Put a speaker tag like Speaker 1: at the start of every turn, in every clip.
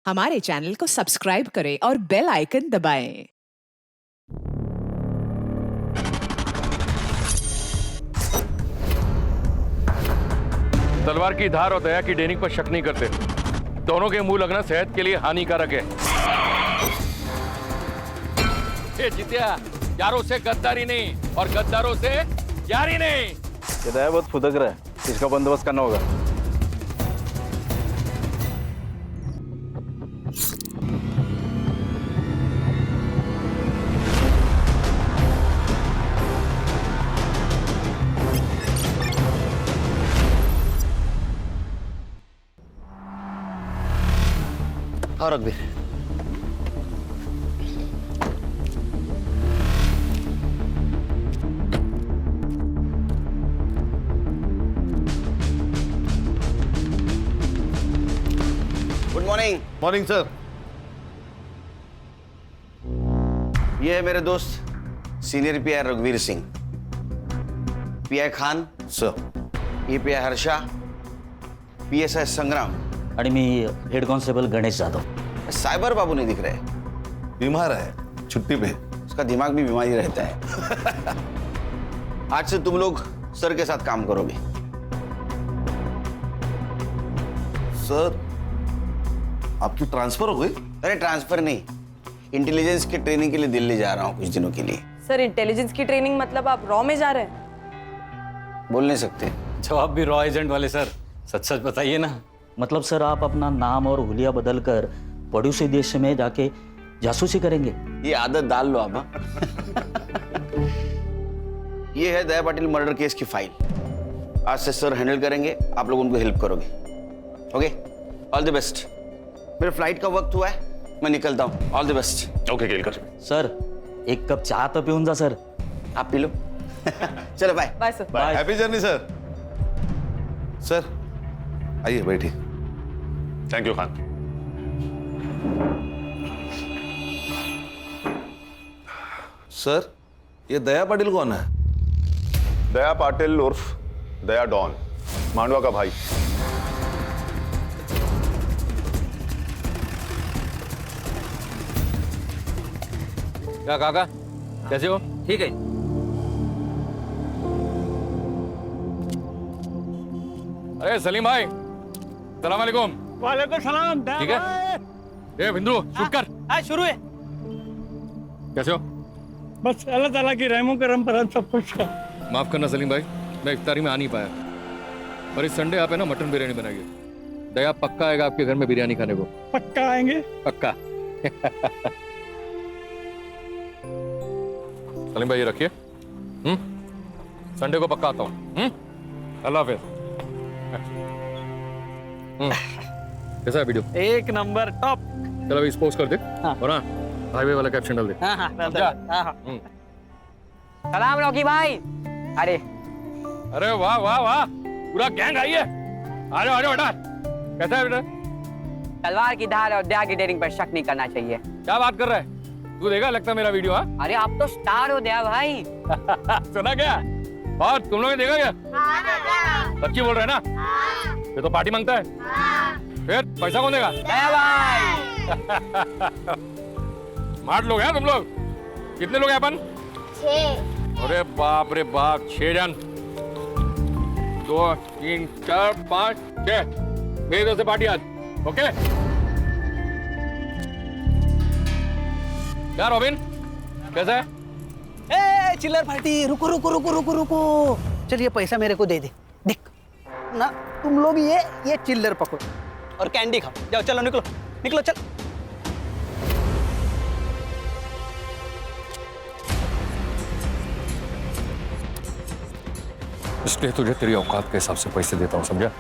Speaker 1: हमारे चैनल को सब्सक्राइब करें और बेल आइकन दबाएं।
Speaker 2: तलवार की धार और दया की डेनिंग पर शक नहीं करते। दोनों के मुंह लगना सेहत के लिए हानिकारक है। ये जितिया, यारों से गद्दारी नहीं और गद्दारों से यारी नहीं।
Speaker 3: ये दया बहुत फुदक रहा है, इसका बंदोबस्त करना होगा।
Speaker 4: और रघुवीर, गुड मॉर्निंग।
Speaker 5: Morning sir.
Speaker 4: ये है मेरे दोस्त सीनियर पीआई रघुवीर सिंह, पीआई खान
Speaker 5: सर।
Speaker 4: ये पीआई हर्षा, पीएसआई संग्राम
Speaker 6: आणि मी head constable Ganesh Jadhav.
Speaker 4: Cyber Babu नहीं दिख रहे,
Speaker 5: बीमार है, छुट्टी पे।
Speaker 4: उसका दिमाग भी बीमारी रहता है। आज से तुम लोग सर के साथ काम करोगे।
Speaker 5: सर, आपकी ट्रांसफर हो गई?
Speaker 4: अरे ट्रांसफर नहीं, इंटेलिजेंस की ट्रेनिंग के लिए दिल्ली जा रहा हूँ कुछ दिनों के लिए।
Speaker 7: सर इंटेलिजेंस की ट्रेनिंग मतलब आप रॉ में जा रहे हैं?
Speaker 4: बोल नहीं सकते।
Speaker 8: जवाब भी रॉ एजेंट वाले सर, सच सच बताइए ना।
Speaker 6: मतलब सर आप अपना नाम और हुलिया बदलकर पड़ोसी देश में जाके जासूसी करेंगे?
Speaker 4: ये आदत डाल लो आप। हाँ? ये है दया पाटिल मर्डर केस की फाइल। आज से सर हैंडल करेंगे, आप लोग उनको हेल्प करोगे। Okay, all the best. मेरे फ्लाइट का वक्त हुआ है, मैं निकलता हूँ। All the best.
Speaker 2: Okay Kelkar.
Speaker 6: Sir एक कप चाय तो पिऊन जा सर।
Speaker 4: आप पी लो। चलो bye.
Speaker 7: Bye sir.
Speaker 6: Bye.
Speaker 5: Happy journey sir. Sir आइए बैठिए।
Speaker 2: Thank you Khan.
Speaker 5: सर, ये दया पाटिल कौन है?
Speaker 9: दया पाटिल उर्फ दया डॉन, मांडवा का भाई।
Speaker 2: क्या काका, कैसे हो?
Speaker 6: ठीक है।
Speaker 2: अरे सलीम भाई, सलाम वालेकुम।
Speaker 10: वालेकुम सलाम।
Speaker 2: ठीक है। ए बिंदु, शूट कर।
Speaker 10: हाँ शुरू है।
Speaker 2: कैसे हो?
Speaker 10: बस अल्लाह ताला की रहमो करम पर हम सब कुछ है।
Speaker 2: माफ करना सलीम भाई, मैं इफ्तारी में आ नहीं पाया। और इस संडे आप है ना मटन बिरयानी बनाइए। दया पक्का आएगा आपके घर में बिरयानी खाने को।
Speaker 10: पक्का आएंगे।
Speaker 2: पक्का। सलीम भाई ये रखिए। संडे को पक्का आता हूँ। अल्लाह हाफिज। कैसा है वीडियो?
Speaker 10: एक नंबर टॉप।
Speaker 2: चलो अभी पोस्ट कर दे।
Speaker 10: हाँ।
Speaker 2: और हाँ, हाईवे वाला कैप्शन डाल दे। समझा?
Speaker 11: सलाम रॉकी भाई। अरे
Speaker 2: अरे वाह वाह वाह, पूरा गैंग आई है। आ जाओ बेटा। कैसा है बेटा?
Speaker 11: तलवार की धार और दया की डेयरिंग पर शक नहीं करना चाहिए।
Speaker 2: क्या बात कर रहा है? तू देखा लगता मेरा वीडियो? हाँ
Speaker 11: अरे आप तो स्टार हो दया भाई।
Speaker 2: सुना क्या? और तुम लोगों ने देखा क्या? सच्ची बोल रहे हैं ना? ये तो पार्टी मांगता है। फिर पैसा कौन देगा?
Speaker 11: दया भाई।
Speaker 2: स्मार्ट लोग हैं तुम लोग। कितने लोग हैं अपन? 6। अरे बाप रे बाप, 6 जन। 2 3 4 5 6 मेरी तरफ से पार्टी आज। ओके क्या रॉबिन, कैसा है?
Speaker 10: ए चिल्लर पार्टी, रुको रुको रुको रुको रुको। चल ये पैसा मेरे को दे दे। देख ना, तुम लोग ये चिल्लर पकड़ो और कैंडी खाओ। जाओ चलो, निकलो निकलो चल।
Speaker 2: इसलिए तुझे तेरी औकात के हिसाब से पैसे देता हूँ, समझा?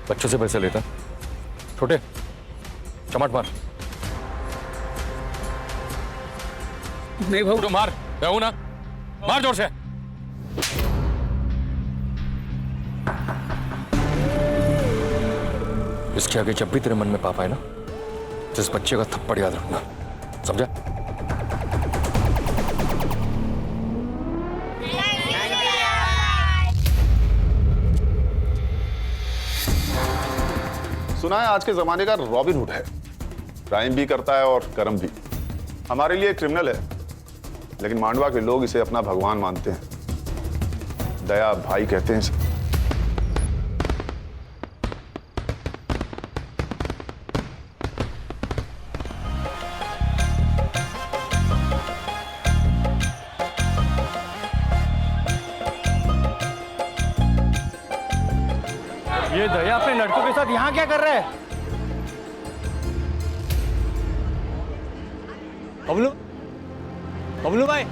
Speaker 2: बच्चों से पैसे लेता छोटे, चमाट मार।
Speaker 10: नहीं भाऊ,
Speaker 2: तो मार, कहूँ ना, मार जोर से। इसके आगे जब भी तेरे मन में पाप आए ना, जिस बच्चे का थप्पड़ याद रखना, समझा?
Speaker 9: सुना है आज के जमाने का रॉबिन हुड है। क्राइम भी करता है और कर्म भी। हमारे लिए क्रिमिनल है, लेकिन मांडवा के लोग इसे अपना भगवान मानते हैं। दया भाई कहते हैं इसे।
Speaker 10: ये दया अपने लड़कों के साथ यहाँ क्या कर रहा है?
Speaker 8: बबलू, बबलू भाई,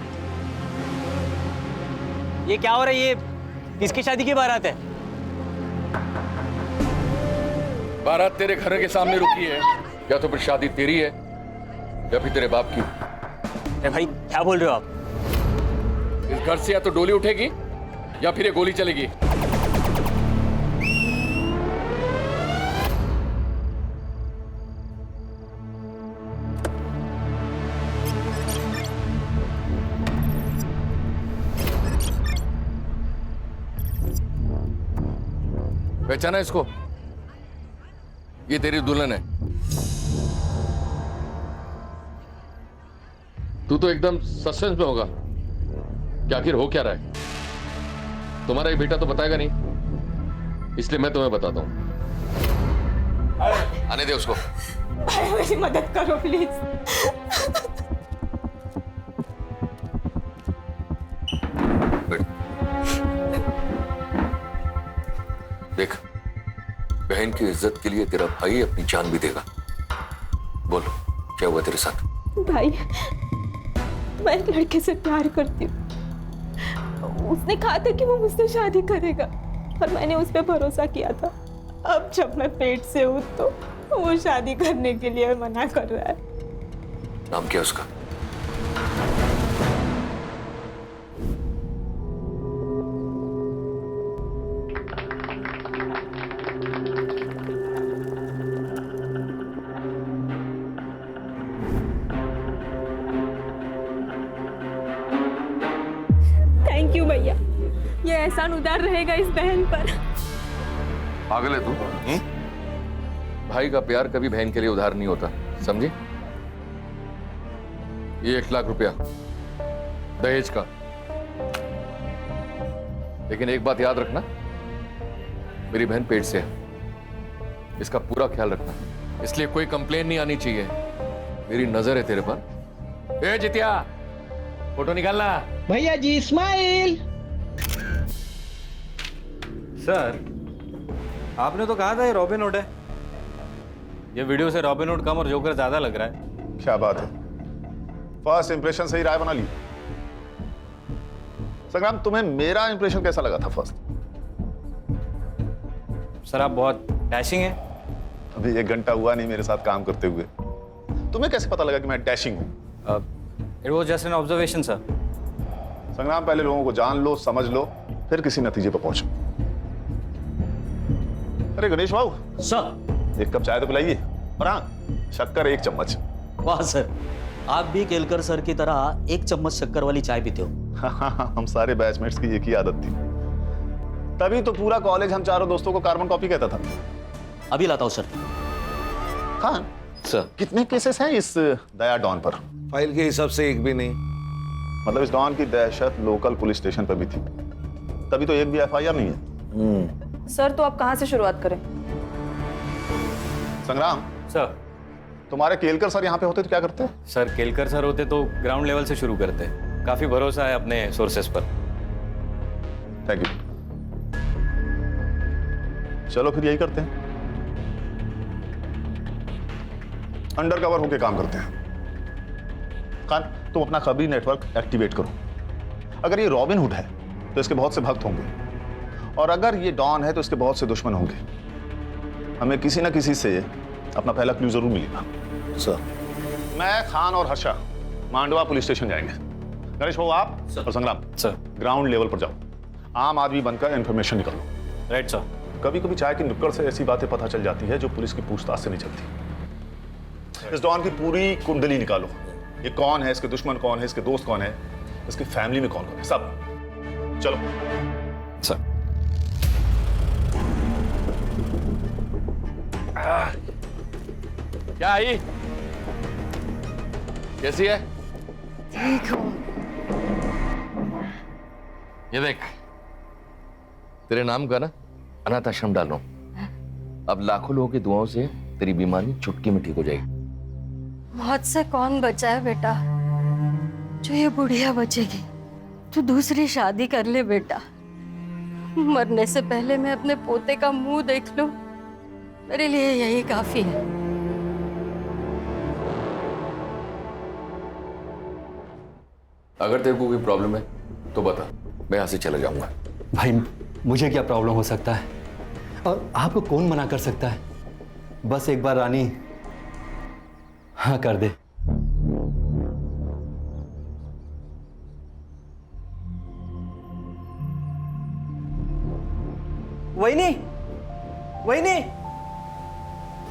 Speaker 8: ये क्या हो रहा है? ये किसकी शादी की बारात है?
Speaker 2: बारात तेरे घर के सामने रुकी है, या तो फिर शादी तेरी है या फिर तेरे बाप की।
Speaker 8: अरे भाई क्या बोल रहे हो आप?
Speaker 2: इस घर से या तो डोली उठेगी या फिर ये गोली चलेगी। पहचाना इसको? ये तेरी दुल्हन है। तू तो एकदम सस्पेंस में होगा कि आखिर हो क्या रहा है। तुम्हारा ये बेटा तो बताएगा नहीं, इसलिए मैं तुम्हें बताता हूं। आने दे उसको।
Speaker 7: भाई मेरी मदद करो प्लीज।
Speaker 2: देख, बहन की इज्जत के लिए तेरा भाई अपनी जान भी देगा। बोल, क्या हुआ तेरे साथ?
Speaker 7: भाई मैं एक लड़के से प्यार करती हूँ। उसने कहा था कि वो मुझसे शादी करेगा और मैंने उस पर भरोसा किया था। अब जब मैं पेट से हूँ तो वो शादी करने के लिए मना कर रहा है।
Speaker 2: नाम क्या उसका?
Speaker 7: थैंक यू भैया, ये एहसान उधार रहेगा इस बहन पर।
Speaker 2: पागल है तू? भाई का प्यार कभी बहन के लिए उधार नहीं होता, समझी? ये 1 लाख रुपया दहेज का। लेकिन एक बात याद रखना, मेरी बहन पेट से है, इसका पूरा ख्याल रखना, इसलिए कोई कंप्लेन नहीं आनी चाहिए। मेरी नजर है तेरे पर। ए जितिया, फोटो निकालना।
Speaker 10: भैया जी स्माइल।
Speaker 8: सर, आपने तो कहा था ये रॉबिन हुड है। ये वीडियो से रॉबिन हुड कम और जोकर ज्यादा लग रहा है।
Speaker 9: क्या बात है, फर्स्ट इंप्रेशन से ही राय बना ली। संग्राम, तुम्हें मेरा इंप्रेशन कैसा लगा था फर्स्ट?
Speaker 8: सर आप बहुत डैशिंग हैं।
Speaker 9: अभी 1 घंटा हुआ नहीं मेरे साथ काम करते हुए, तुम्हें कैसे पता लगा कि मैं डैशिंग हूं?
Speaker 8: It was just an observation sir.
Speaker 9: संग्राम, पहले लोगों को जान लो, समझ लो, फिर किसी नतीजे पर पहुंचो। अरे गणेश बाबू
Speaker 6: सर।
Speaker 9: 1 कप चाय तो पिलाइए, और हाँ, शक्कर 1 चम्मच।
Speaker 6: वाह सर, आप भी केलकर सर की तरह 1 चम्मच शक्कर वाली चाय पीते हो।
Speaker 9: हम सारे बैचमेट्स की एक ही आदत थी, तभी तो पूरा कॉलेज हम चारों दोस्तों को कार्बन कॉपी कहता था।
Speaker 6: अभी लाता हूं सर।
Speaker 9: खान
Speaker 8: सर,
Speaker 9: कितने केसेस हैं इस दया डॉन पर?
Speaker 5: फाइल के हिसाब से एक भी नहीं।
Speaker 9: मतलब इस डॉन की दहशत लोकल पुलिस स्टेशन पर भी थी, तभी तो एक भी FIR नहीं है।
Speaker 7: सर तो आप कहाँ से शुरुआत करें?
Speaker 9: संग्राम
Speaker 8: सर।
Speaker 9: तुम्हारे केलकर सर यहाँ पे होते तो क्या करते?
Speaker 8: सर केलकर सर होते तो ग्राउंड लेवल से शुरू करते। काफी भरोसा है अपने सोर्सेस पर।
Speaker 9: Thank you. चलो फिर यही करते हैं, अंडर कवर होके काम करते हैं। खान, तुम अपना खबरी नेटवर्क एक्टिवेट करो। अगर ये रॉबिन हुड है तो इसके बहुत से भक्त होंगे, और अगर ये डॉन है तो इसके बहुत से दुश्मन होंगे। हमें किसी ना किसी से अपना पहला क्लू जरूर मिलेगा।
Speaker 5: सर,
Speaker 9: मैं, खान और हर्षा मांडवा पुलिस स्टेशन जाएंगे। गणेश बाबू आप और संग्राम
Speaker 8: सर।
Speaker 9: ग्राउंड लेवल पर जाओ, आम आदमी बनकर इंफॉर्मेशन निकालो।
Speaker 8: Right sir.
Speaker 9: कभी कभी चाय की नुक्कड़ से ऐसी बातें पता चल जाती है जो पुलिस की पूछताछ से नहीं चलती। इस डॉन की पूरी कुंडली निकालो। ये कौन है, इसके दुश्मन कौन है, इसके दोस्त कौन है, इसकी फैमिली में कौन कौन है, सब। चलो
Speaker 8: सर।
Speaker 2: क्या आई? कैसी है?
Speaker 7: ठीक हूँ।
Speaker 2: ये देख, तेरे नाम का ना अनाथ आश्रम डाल रहा हूं। अब लाखों लोगों की दुआओं से तेरी बीमारी चुटकी में ठीक हो जाएगी।
Speaker 7: मौत से कौन बचा है बेटा? जो ये बुढ़िया बचेगी। तू दूसरी शादी कर ले बेटा। मरने से पहले मैं अपने पोते का मुंह देख लूं, मेरे लिए यही काफी है।
Speaker 2: अगर तेरे को कोई प्रॉब्लम है तो बता, मैं यहाँ से चला जाऊंगा।
Speaker 12: भाई मुझे क्या प्रॉब्लम हो सकता है और आपको कौन मना कर सकता है? बस एक बार रानी हाँ कर दे।
Speaker 10: वहीनी, वहीनी।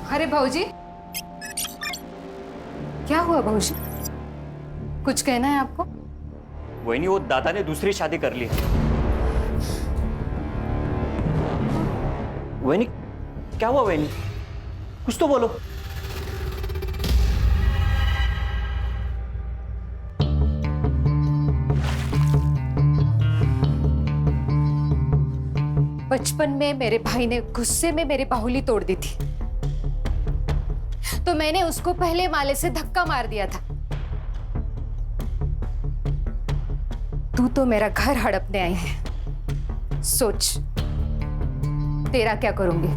Speaker 1: अरे भाऊजी, क्या हुआ भाऊजी? कुछ कहना है आपको?
Speaker 6: वही नहीं, वो दादा ने दूसरी शादी कर ली। वही नहीं, क्या हुआ वही नहीं? कुछ तो बोलो।
Speaker 1: बचपन में मेरे भाई ने गुस्से में मेरी बाहुली तोड़ दी थी, तो मैंने उसको पहले माले से धक्का मार दिया था। तू तो मेरा घर हड़पने आई है। सोच तेरा क्या करूंगी।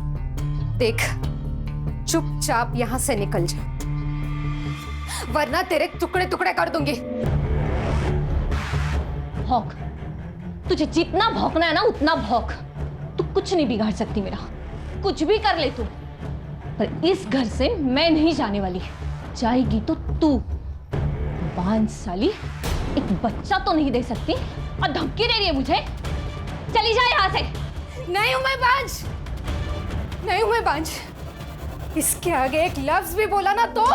Speaker 1: देख, चुपचाप यहां से निकल जा, वरना तेरे टुकड़े टुकड़े कर दूंगी।
Speaker 7: भौंक, तुझे जितना भौंकना है ना उतना भौंक। तू कुछ नहीं बिगाड़ सकती मेरा, कुछ भी कर ले तू, पर इस घर से मैं नहीं जाने वाली। जाएगी तो तू। बांझ साली, एक बच्चा तो नहीं दे सकती और धमकी दे रही है मुझे। चली जा यहाँ से।
Speaker 1: नहीं हूं मैं बांझ, नहीं हूं मैं बांझ। इसके आगे एक लफ्ज भी बोला ना तो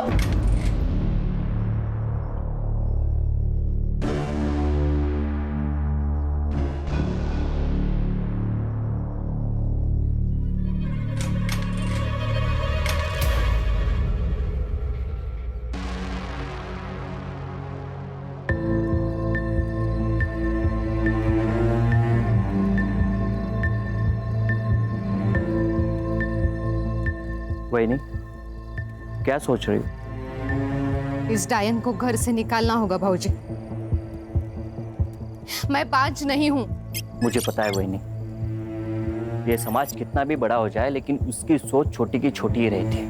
Speaker 6: वही नहीं, क्या सोच रही हो?
Speaker 1: इस डायन को घर से निकालना होगा भाऊजी। मैं बांझ नहीं हूं।
Speaker 6: मुझे पता है वही नहीं, ये समाज कितना भी बड़ा हो जाए लेकिन उसकी सोच छोटी की छोटी ही रहती है।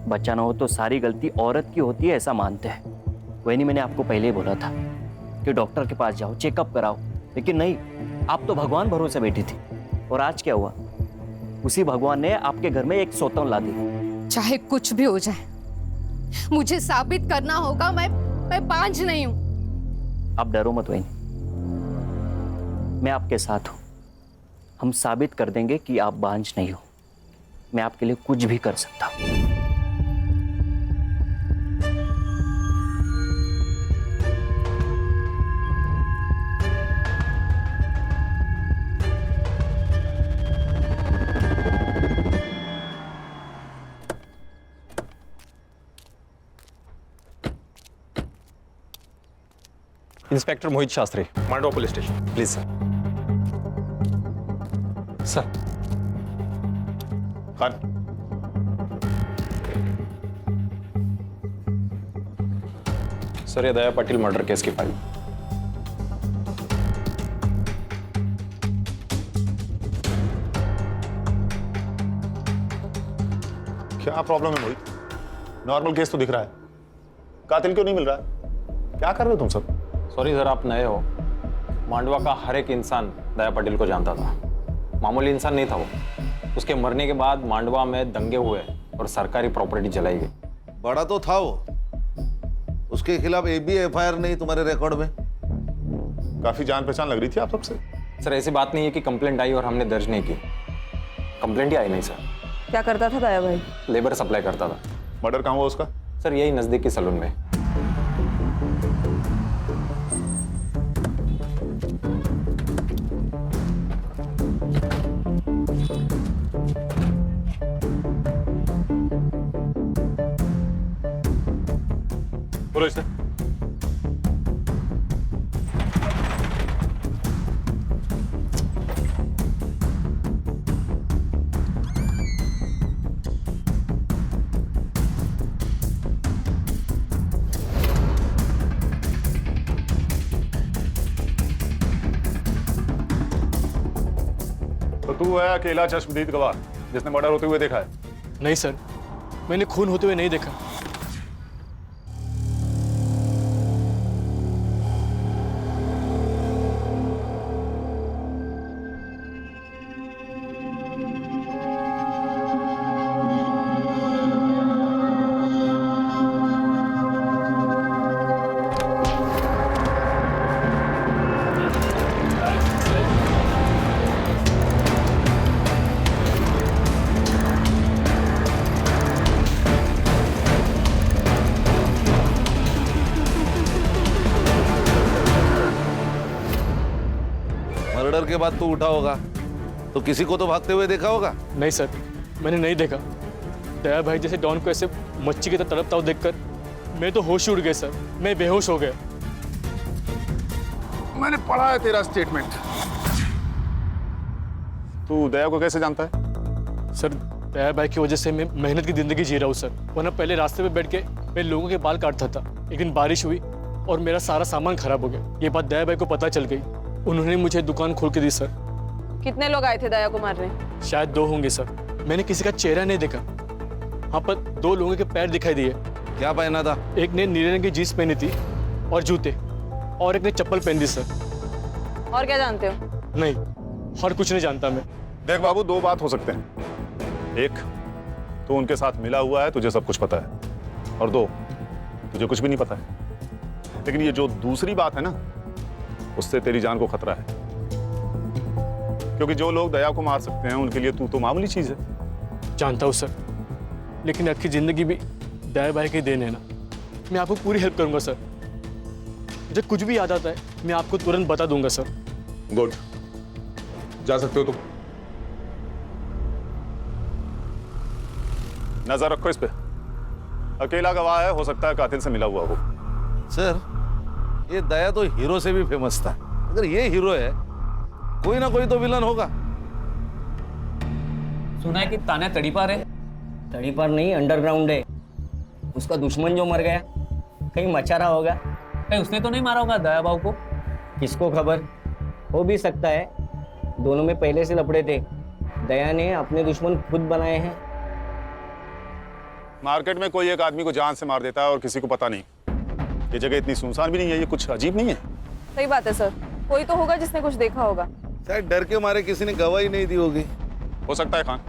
Speaker 6: बच्चा ना हो तो सारी गलती औरत की होती है, ऐसा मानते हैं। वही नहीं, मैंने आपको पहले ही बोला था कि डॉक्टर के पास जाओ, चेकअप कराओ, लेकिन नहीं, आप तो भगवान भरोसे बैठी थी। और आज क्या हुआ? उसी भगवान ने आपके घर में एक सौतन ला दी।
Speaker 1: चाहे कुछ भी हो जाए, मुझे साबित करना होगा मैं बांझ नहीं हूं।
Speaker 6: आप डरो मत वही, मैं आपके साथ हूं। हम साबित कर देंगे कि आप बांझ नहीं हो। मैं आपके लिए कुछ भी कर सकता हूं।
Speaker 8: Inspector Mohit Shastri, Mandwa police station. Please sir. Sir.
Speaker 9: Khan,
Speaker 8: sir, ये दया पाटिल मर्डर केस की फाइल।
Speaker 9: क्या प्रॉब्लम है मोहित? नॉर्मल केस तो दिख रहा है, कातिल क्यों नहीं मिल रहा है? क्या कर रहे हो तुम सब?
Speaker 8: सॉरी सर, आप नए हो। मांडवा का हर एक इंसान दया पाटिल को जानता था। मामूली इंसान नहीं था वो। उसके मरने के बाद मांडवा में दंगे हुए और सरकारी प्रॉपर्टी जलाई गई।
Speaker 5: बड़ा तो था वो, उसके खिलाफ एक भी एफआईआर नहीं तुम्हारे रिकॉर्ड में?
Speaker 9: काफी जान पहचान लग रही थी आप सबसे।
Speaker 8: सर, ऐसी बात नहीं है कि कंप्लेंट आई और हमने दर्ज नहीं की। कंप्लेंट ही आई नहीं सर।
Speaker 7: क्या करता था दया भाई?
Speaker 8: लेबर सप्लाई करता था।
Speaker 9: मर्डर कहाँ हुआ उसका?
Speaker 8: सर, यही नजदीकी सलून में।
Speaker 9: बोलो इससे। तो तू है अकेला चश्मदीद गवाह जिसने मर्डर होते हुए देखा है?
Speaker 13: नहीं सर, मैंने खून होते हुए नहीं देखा।
Speaker 5: मर्डर के बाद तू उठा होगा तो किसी को तो भागते हुए देखा होगा?
Speaker 13: नहीं सर, मैंने नहीं देखा। दया भाई जैसे डॉन को ऐसे मच्छी की तरह तड़पता हुआ देखकर मैं तो होश उड़ गए सर, मैं बेहोश हो गया।
Speaker 9: मैंने पढ़ा है तेरा स्टेटमेंट। तू दया को कैसे जानता है?
Speaker 13: सर, दया भाई की वजह से मैं मेहनत की जिंदगी जी रहा हूँ सर, वरना पहले रास्ते पे बैठ के मैं लोगों के बाल काटता था। एक दिन बारिश हुई और मेरा सारा सामान खराब हो गया। ये बात दया भाई को पता चल गई, उन्होंने मुझे दुकान खोल के दी सर।
Speaker 7: कितने लोग आए थे दया को मारने?
Speaker 13: शायद 2 होंगे सर, मैंने किसी का चेहरा नहीं देखा। हाँ, पर 2 लोगों के पैर दिखाई दिए।
Speaker 5: क्या पहना था?
Speaker 13: एक ने नीले रंग की जीन्स पहनी थी और जूते, और एक ने चप्पल पहनी थी सर।
Speaker 7: और क्या जानते हो?
Speaker 13: नहीं, और कुछ नहीं जानता मैं।
Speaker 9: देख बाबू, 2 बात हो सकते हैं। एक, तू उनके साथ मिला हुआ है, तुझे सब कुछ पता है, और 2, तुझे कुछ भी नहीं पता है। लेकिन ये जो दूसरी बात है ना, उससे तेरी जान को खतरा है, क्योंकि जो लोग दया को मार सकते हैं उनके लिए तू तो मामूली चीज है।
Speaker 13: जानता हूँ सर, लेकिन आपकी जिंदगी भी दया भाई की देन है ना। मैं आपको पूरी हेल्प करूंगा सर। मुझे कुछ भी याद आता है मैं आपको तुरंत बता दूंगा सर।
Speaker 9: गुड, जा सकते हो तुम। नजर रखो इस पे, अकेला गवाह है, हो सकता है कातिल से मिला हुआ हो।
Speaker 5: सर, ये दया तो हीरो से भी फेमस था। अगर ये हीरो है, कोई ना कोई तो विलन होगा।
Speaker 6: सुना है कि ताना तड़ीपार है। तड़ीपार नहीं, अंडरग्राउंड है। उसका दुश्मन जो मर गया, कहीं मचा रहा होगा। कहीं उसने तो नहीं मारा होगा दया बाबू को? किसको खबर, हो भी सकता है। दोनों में पहले से लपड़े थे। दया ने अपने दुश्मन खुद बनाए हैं।
Speaker 9: मार्केट में कोई एक आदमी को जान से मार देता है और किसी को पता नहीं। ये जगह इतनी सुनसान भी नहीं है, ये कुछ अजीब नहीं है?
Speaker 7: सही बात है सर, कोई तो होगा जिसने कुछ देखा होगा।
Speaker 5: शायद डर के मारे किसी ने गवाही नहीं दी होगी।
Speaker 9: हो सकता है। खान,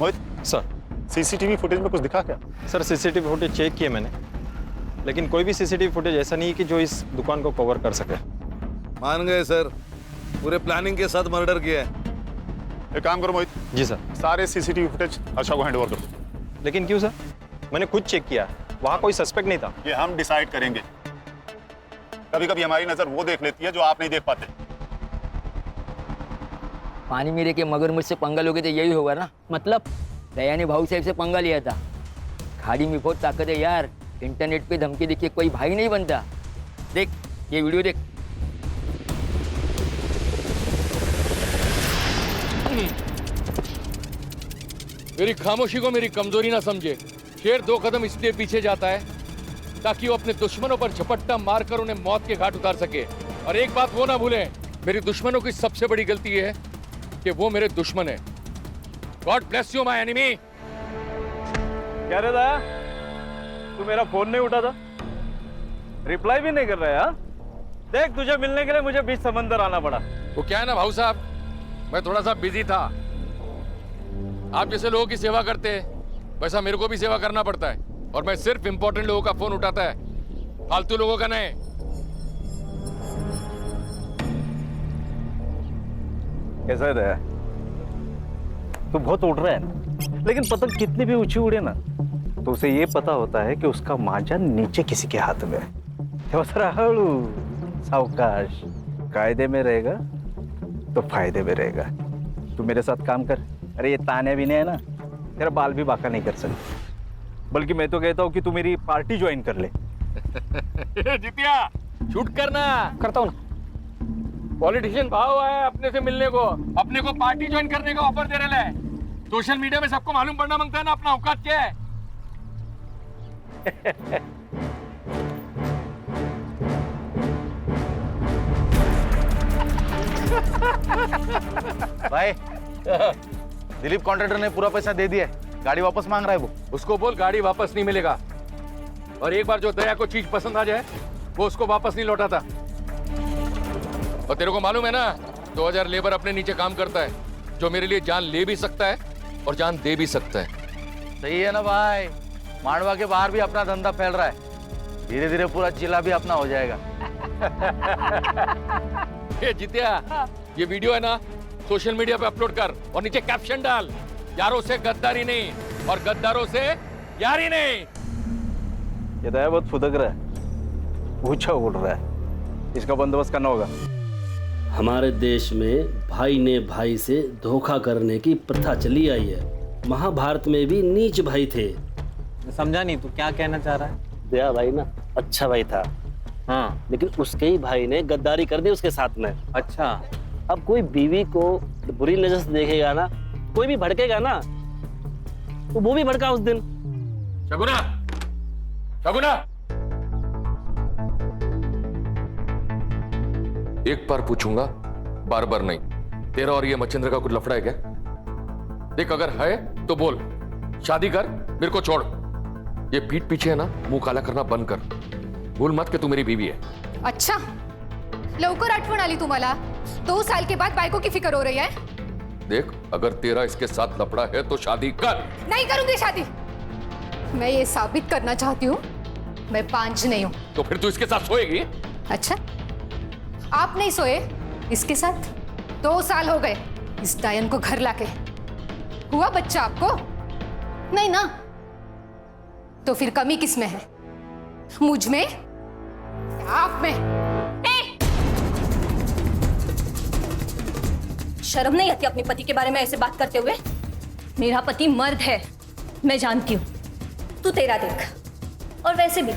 Speaker 9: मोहित
Speaker 8: सर,
Speaker 9: सीसीटीवी फुटेज में कुछ दिखा क्या?
Speaker 8: सर सीसीटीवी फुटेज चेक किए मैंने, लेकिन कोई भी सीसीटीवी फुटेज ऐसा नहीं है कि जो इस दुकान को कवर कर सके।
Speaker 5: मान गए सर, पूरे प्लानिंग के साथ मर्डर किया है।
Speaker 9: एक काम करो मोहित।
Speaker 8: जी सर।
Speaker 9: सारे सीसीटीवी फुटेज हर्षा को हैंड ओवर कर दो।
Speaker 8: लेकिन क्यों सर? मैंने खुद चेक किया, वहाँ कोई सस्पेक्ट नहीं था।
Speaker 9: ये हम डिसाइड करेंगे। कभी कभी हमारी नजर वो देख लेती है जो आप नहीं देख पाते।
Speaker 11: पानी में रह के मगरमच्छ से पंगा लोगे तो यही होगा ना। मतलब दया ने भाऊ साहब से पंगा लिया था। खाड़ी में बहुत ताकत है यार। इंटरनेट पे धमकी देख के कोई भाई नहीं बनता। देख ये वीडियो देख।
Speaker 2: मेरी खामोशी को मेरी कमजोरी ना समझे। शेर 2 कदम इसलिए पीछे जाता है ताकि वो अपने दुश्मनों पर झपट्टा मारकर उन्हें मौत के घाट उतार सके। और एक बात वो ना भूलें, मेरी दुश्मनों की सबसे बड़ी गलती ये है कि वो मेरे दुश्मन है। God bless you my enemy.
Speaker 3: क्या रे दया, तू मेरा फोन नहीं उठा था, रिप्लाई भी नहीं कर रहा है? हाँ? देख, तुझे मिलने के लिए मुझे बीच समंदर आना पड़ा।
Speaker 2: वो क्या है ना भाऊ साहब, मैं थोड़ा सा बिजी था। आप जैसे लोगों की सेवा करते हैं वैसा मेरे को भी सेवा करना पड़ता है, और मैं सिर्फ इंपॉर्टेंट लोगों का फोन उठाता है, फालतू लोगों का नहीं।
Speaker 3: कैसा है दया, तू बहुत उड़ रहा है ना, लेकिन पतंग कितनी भी ऊंची उड़े ना तो उसे ये पता होता है कि उसका मांझा नीचे किसी के हाथ में है। हळू सावकाश, कायदे में रहेगा तो फायदे में रहेगा। तू मेरे साथ काम कर। अरे ये ताने भी नहीं है ना, तेरा बाल भी बाका नहीं कर सकते। बल्कि मैं तो कहता हूँ कि तू मेरी पार्टी ज्वाइन कर ले,
Speaker 2: जितिया शूट करना।
Speaker 10: करता हूँ ना।
Speaker 2: पॉलिटिशियन भाव आया अपने से मिलने को, अपने को पार्टी ज्वाइन करने का ऑफर दे रहे हैं। सोशल मीडिया में सबको मालूम पड़ना मांगता है ना अपना औकात क्या है।
Speaker 3: भाई दिलीप कॉन्ट्रैक्टर ने पूरा पैसा दे दिया है, गाड़ी वापस मांग रहा है वो।
Speaker 2: उसको बोल गाड़ी वापस नहीं मिलेगा, और एक बार जो दया को चीज पसंद आ जाए वो उसको वापस नहीं लौटाता। और तेरे को मालूम है ना 2000 लेबर अपने नीचे काम करता है, जो मेरे लिए जान ले भी सकता है और जान दे भी सकता है।
Speaker 3: सही है ना भाई, मांडवा के बाहर भी अपना धंधा फैल रहा है, धीरे धीरे पूरा जिला भी अपना हो जाएगा।
Speaker 2: ये जितिया, ये वीडियो है ना सोशल मीडिया पे अपलोड कर और नीचे कैप्शन डाल, यारों से गद्दारी नहीं और गद्दारों से यारी नहीं।
Speaker 3: ये दया बहुत फुदक रहा है, ऊंचा उड़ रहा है, इसका बंदोबस्त करना होगा।
Speaker 14: हमारे देश में भाई ने भाई से धोखा करने की प्रथा चली आई है। महाभारत में भी नीच भाई थे।
Speaker 8: समझा नहीं, तू क्या कहना चाह रहा है?
Speaker 14: दया भाई ना अच्छा भाई था,
Speaker 8: हाँ,
Speaker 14: लेकिन उसके ही भाई ने गद्दारी कर दी उसके साथ में।
Speaker 8: अच्छा।
Speaker 14: अब कोई बीवी को बुरी नजर से देखेगा ना, कोई भी भड़केगा ना, तो वो भी भड़का उस दिन।
Speaker 2: शगुना, शगुना, एक बार पूछूंगा, बार बार नहीं। तेरा और ये मच्छिंद्र का कुछ लफड़ा है क्या? देख अगर है तो बोल, शादी कर, मेरे को छोड़। ये पीठ पीछे है ना, मुंह काला करना बंद कर। भूल मत कि तू मेरी बीवी है।
Speaker 1: अच्छा, लवकर आठवण आली तुम्हाला? 2 साल के बाद बायको की फिक्र हो रही है?
Speaker 2: देख अगर तेरा इसके साथ लफड़ा है तो शादी कर।
Speaker 1: नहीं करूंगी शादी। मैं ये साबित करना चाहती हूँ मैं पांच नहीं हूँ।
Speaker 2: तो फिर तू इसके साथ सोएगी?
Speaker 1: अच्छा, आप नहीं सोए इसके साथ? 2 साल हो गए इस डायन को घर लाके। हुआ बच्चा आपको? नहीं ना? तो फिर कमी किस में है? मुझ में? आप में?
Speaker 7: शर्म नहीं आती अपने पति के बारे में ऐसे बात करते हुए? मेरा पति मर्द है, मैं जानती हूँ। तू तेरा देख। और वैसे भी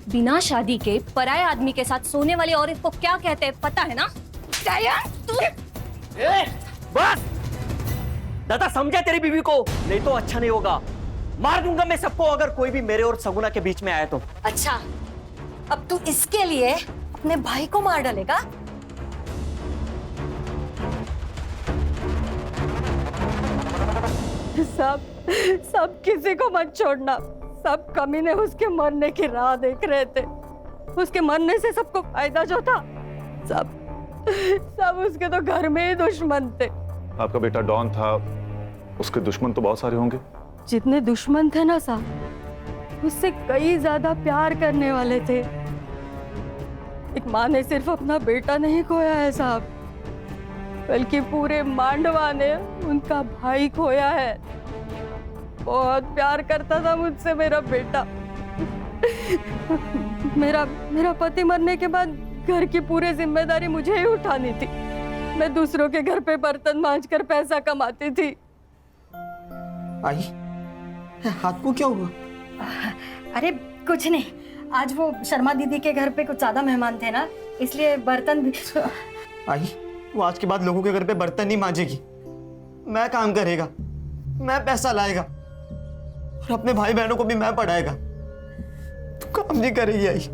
Speaker 7: बिना शादी के पराये आदमी के साथ सोने वाली औरत को क्या कहते हैं पता है ना? तू
Speaker 6: बस दादा, समझा तेरी बीवी को, नहीं तो अच्छा नहीं होगा। मार दूंगा मैं सबको अगर कोई भी मेरे और सगुना के बीच में आया तो।
Speaker 7: अच्छा, अब तू इसके लिए अपने भाई को मार डालेगा? सब किसी को मत छोड़ना। सब कमीने उसके मरने की राह देख रहे थे। उसके मरने से सबको फायदा जो था, सब उसके तो घर में ही दुश्मन थे।
Speaker 9: आपका बेटा डॉन था, उसके दुश्मन तो बहुत सारे होंगे।
Speaker 7: जितने दुश्मन थे ना साहब, उससे कई ज्यादा प्यार करने वाले थे। एक माँ ने सिर्फ अपना बेटा नहीं खोया है साहब, बल्कि पूरे मांडवा ने उनका भाई खोया है। बहुत प्यार करता था मुझसे मेरा बेटा। मेरा पति मरने के बाद घर की पूरी जिम्मेदारी मुझे ही उठानी थी। मैं दूसरों के घर पे बर्तन मांजकर पैसा कमाती थी।
Speaker 10: आई, हाथ को क्या हुआ?
Speaker 7: अरे कुछ नहीं, आज वो शर्मा दीदी के घर पे कुछ ज्यादा मेहमान थे ना, इसलिए बर्तन भी।
Speaker 10: आई, वो आज के बाद लोगों के घर पे बर्तन नहीं मांजेगी। मैं काम करेगा, मैं पैसा लाएगा और अपने भाई बहनों को भी मैं पढ़ाएगा। तू काम नहीं करेगी आई।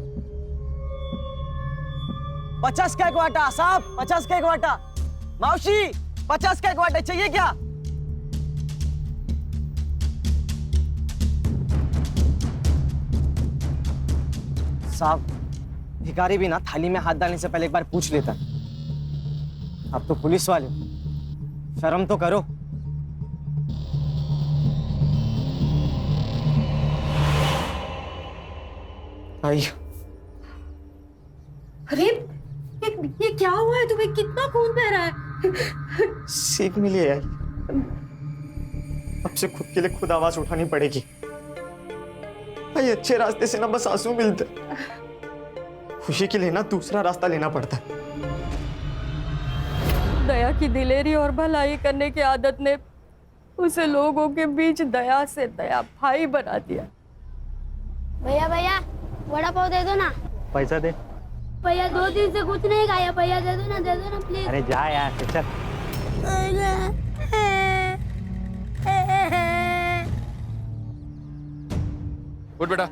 Speaker 10: 50 का एक वाटा साहब, 50 का एक वाटा। मौसी 50 का एक वाटा चाहिए क्या? साहब, भिखारी भी ना थाली में हाथ डालने से पहले एक बार पूछ लेता। आप तो पुलिस वाले हो, शर्म तो करो। आई।
Speaker 7: अरे ये क्या हुआ है तुम्हें? कितना खून बह रहा है?
Speaker 10: सीख मिली है यार, अब से खुद के लिए खुद आवाज उठानी पड़ेगी। भाई अच्छे रास्ते से ना बस आंसू मिलते, खुशी के लिए ना दूसरा रास्ता लेना पड़ता है।
Speaker 7: दया की दिलेरी और भलाई करने की आदत ने उसे लोगों के बीच दया से दया भाई बना दिया।
Speaker 15: भैया भैया वड़ा पाव दे दो ना।
Speaker 3: पैसा दे।
Speaker 15: भैया 2 दिन से कुछ नहीं खाया, भैया दे दो ना प्लीज।
Speaker 3: अरे जा यार से चल।
Speaker 2: उठ बेटा,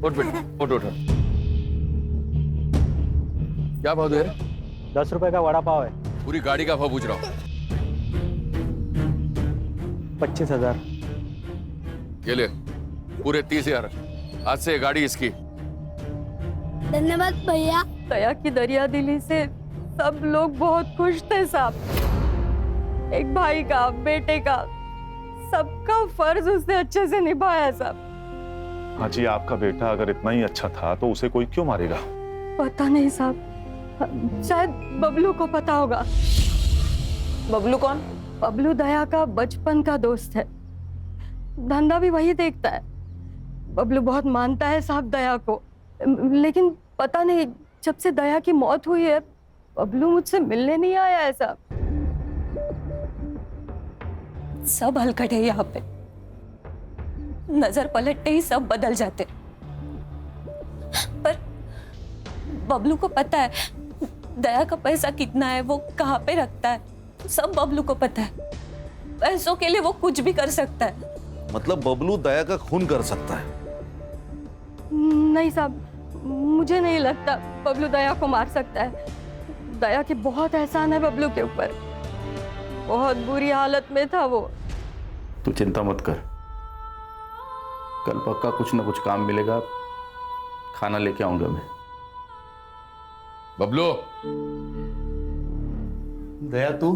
Speaker 2: उठ बेटा, उठ उठ। क्या भाव दे रहे?
Speaker 3: 10 रुपए का वड़ा पाव है।
Speaker 2: पूरी गाड़ी का भाव पूछ रहा हूँ।
Speaker 3: 25,000।
Speaker 2: ये ले, पूरे 30,000। आज से ये गाड़ी इसकी।
Speaker 15: धन्यवाद भैया।
Speaker 7: दया की दरिया दिली से सब लोग बहुत खुश थे साहब। एक भाई का, बेटे का, सबका फर्ज उसने अच्छे से निभाया साहब।
Speaker 9: हाँ जी, आपका बेटा अगर इतना ही अच्छा था तो उसे कोई क्यों मारेगा?
Speaker 7: पता नहीं साहब, शायद बबलू को पता होगा।
Speaker 16: बबलू कौन?
Speaker 7: बबलू दया का बचपन का दोस्त है, धंधा भी वही देखता है। बबलू बहुत मानता है साहब दया को, लेकिन पता नहीं जब से दया की मौत हुई है बबलू मुझसे मिलने नहीं आया है साहब।
Speaker 16: सब हलकट है यहाँ पे, नजर पलटते ही सब बदल जाते। पर बबलू को पता है दया का पैसा कितना है, वो कहाँ पे रखता है, सब बबलू को पता है। पैसों के लिए वो कुछ भी कर सकता है।
Speaker 5: मतलब बबलू दया का खून कर सकता है?
Speaker 7: नहीं साहब, मुझे नहीं लगता बबलू दया को मार सकता है। दया के बहुत एहसान है बबलू के ऊपर, बहुत बुरी हालत में था वो।
Speaker 17: तू चिंता मत कर, कल पक्का कुछ ना कुछ काम मिलेगा, खाना लेके आऊंगा मैं।
Speaker 2: बबलू,
Speaker 17: दया तू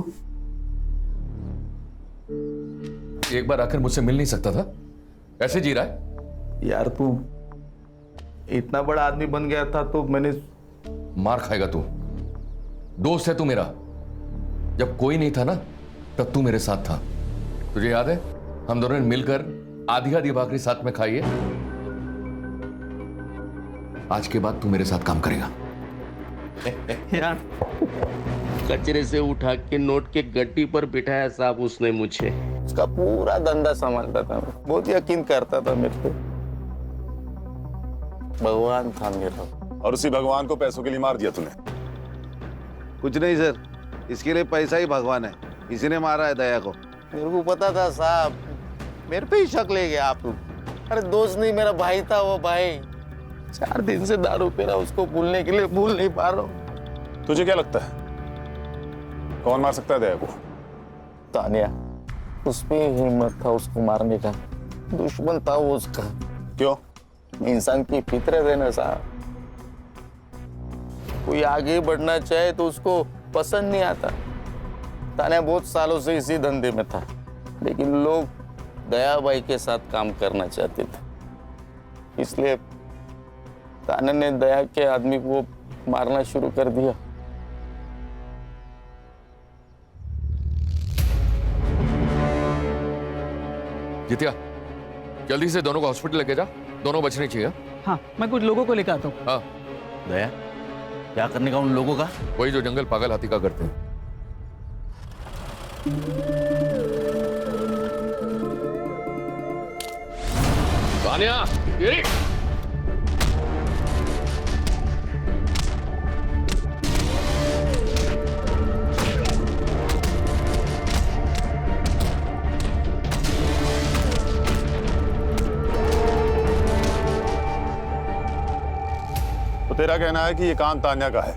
Speaker 2: एक बार आकर मुझसे मिल नहीं सकता था? कैसे जी रहा है?
Speaker 17: यार तू इतना बड़ा आदमी बन गया था तो मैंने।
Speaker 2: मार खाएगा तू। दोस्त है तू मेरा। जब कोई नहीं था ना तब तू मेरे साथ था। तुझे याद है हम दोनों ने मिलकर आधी आधी भाकरी साथ में खाई है? आज के बाद तू मेरे साथ काम करेगा।
Speaker 17: यार कचरे से उठा के नोट के गड्डी पर बिठाया साहब उसने मुझे। उसका पूरा धंधा संभालता था, बहुत यकीन करता था मेरे पे। भगवान था मेरा।
Speaker 9: और उसी भगवान को पैसों के लिए मार दिया तूने?
Speaker 5: कुछ नहीं सर, इसके लिए पैसा ही भगवान है, इसी ने मारा है दया को। मेरे को पता था साहब, मेरे पे ही शक ले गया आप लोग। अरे दोस्त नहीं, मेरा भाई था वो भाई। 4 दिन से दारू पी रहा, उसको भूलने के लिए भूल नहीं पा रहा हूँ।
Speaker 9: तुझे क्या लगता है कौन मार सकता है दया को?
Speaker 17: तानिया, उसमें हिम्मत था उसको मारने का। दुश्मन था वो उसका।
Speaker 9: क्यों?
Speaker 17: इंसान की फितरत है ना साहब, कोई आगे बढ़ना चाहे तो उसको पसंद नहीं आता। तानिया बहुत सालों से इसी धंधे में था, लेकिन लोग दया भाई के साथ काम करना चाहते थे, इसलिए तान्या ने दया के आदमी को मारना शुरू कर दिया।
Speaker 2: जितिया, जल्दी से दोनों को हॉस्पिटल लेके जा, दोनों बचने चाहिए।
Speaker 18: हाँ, मैं कुछ लोगों को लेकर आता हूँ।
Speaker 2: हाँ।
Speaker 17: दया, क्या करने का उन लोगों का?
Speaker 2: वही जो जंगल पागल हाथी का करते हैं। तानिया, ये
Speaker 9: तो तेरा कहना है कि ये काम तान्या का है?